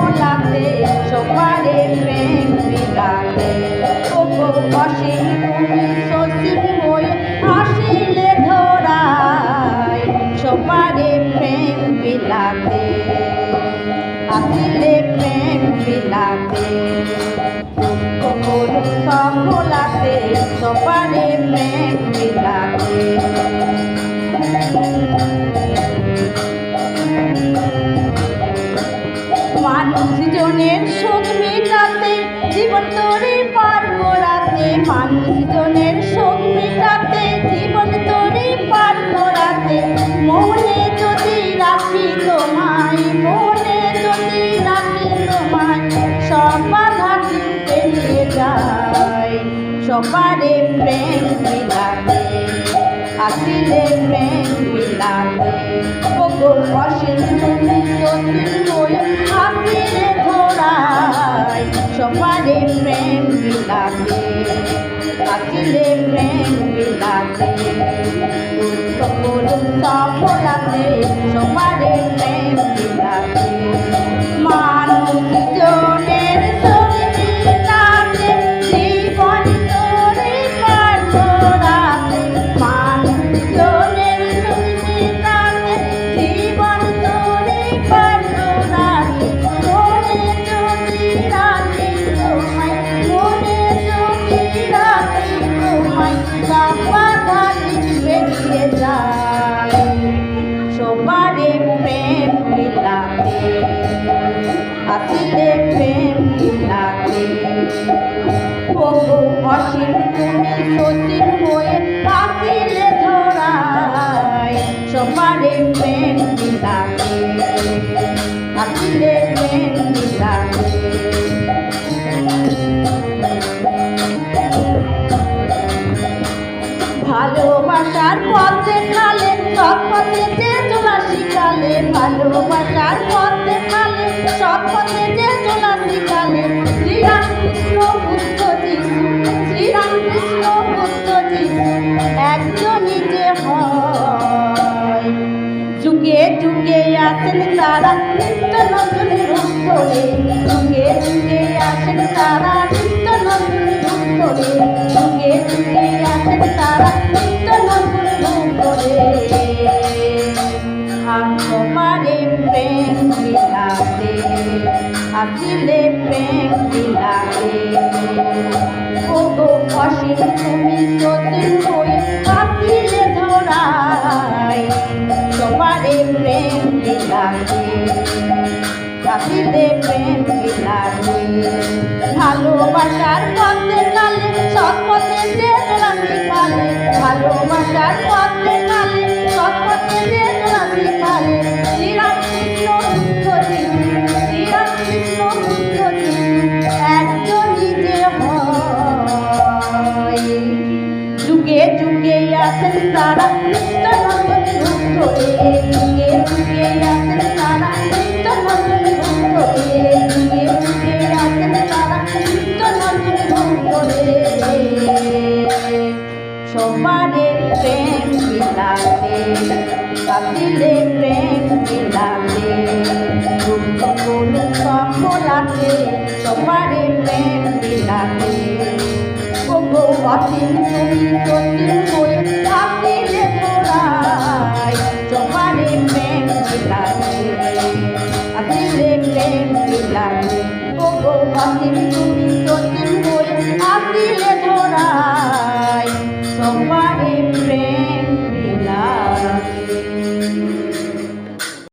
সকলাতে সবারে প্রেম বিলাতে ওগো অসীম তুমি সসীম হয়ে আসিলে ধরায় সবারে প্রেম বিলাতে আসিলে প্রেম বিলাতে সকলাতে সবারে প্রেম বিলাতে মানুষজনের সুখ মেটাতে জীবন তরি পার করাতে মানুষজনের সুখ মেটাতে জীবন তরি পার করাতে মনে যদি রাখি তোমায় মনে যদি রাখি তোমায় সব বাধা পেরিয়ে যায় সবারে প্রেম বিলাতে আসিলে প্রেম বিলাতে ওগো অসীম তুমি সসীম হয়ে আসিলে ধরায় সবারে প্রেম বিলাতে আসিলে প্রেম বিলাতে সকলাতে সবারে প্রেম বিলাতে মানুষজনের সঙ্গীতাতে জীবন তরি পার করাতে মানুষজনের সঙ্গীতাতে জীবন তরি পার করাতে মনে যদি রাখি তোমায় মনে যদি রাখি তোমায় সব বাধা পেরিয়ে যায় সবারে প্রেম বিলাতে আসিলে প্রেম বিলাতে ওগো অসীম তুমি সসীম হয়ে আসিলে ধরায় সবারে প্রেম বিলাতে আসিলে প্রেম বিলাতে ভালোবাসার পথ দেখালে সব পথে যে চলা শিখালে ভালোবাসার পথ দেখালে সব পথে যে চলা শিখালে শ্রীরামকৃষ্ণ বুদ্ধ যিশু শ্রীরামকৃষ্ণ বুদ্ধ যিশু একজনই যে হয় যুগে যুগে আসেন তারা নিত্য নতুন রূপ ধরে যুগে যুগে আসেন তারা নিত্য নতুন রূপ ধরে যুগে যুগে আসেন তারা নিত্য নতুন রূপ ধরে সবারে প্রেম বিলাতে আসিলে প্রেম বিলাতে ওগো অসীম তুমি সসীম হয়ে আসিলে ধরায় সবারে প্রেম বিলাতে আসিলে প্রেম বিলাতে ভালোবাসার পথ দেখালে সৎ পথে যে চলা শিখালে ভালোবাসার পথ দেখালে সৎ পথে যে চলা শিখালে শ্রীরামকৃষ্ণ বুদ্ধ যিশু শ্রীরামকৃষ্ণ বুদ্ধ যিশু একজনই যে হয় যুগে যুগে আসেন তারা নিত্য নতুন রূপ ধরে যুগে যুগে আসেন তারা নিত্য নতুন রূপ ধরে যুগে যুগে আসেন তারা নিত্য নতুন রূপ ধরে সবারে প্রেম বিলাতে আসিলে প্রেম বিলাতে সকলাতে সবারে প্রেম বিলাতে ওগো অসীম তুমি সসীম হয়ে আসিলে ধরায় সবারে প্রেম বিলাতে আসিলে প্রেম বিলাতে ওগো অসীম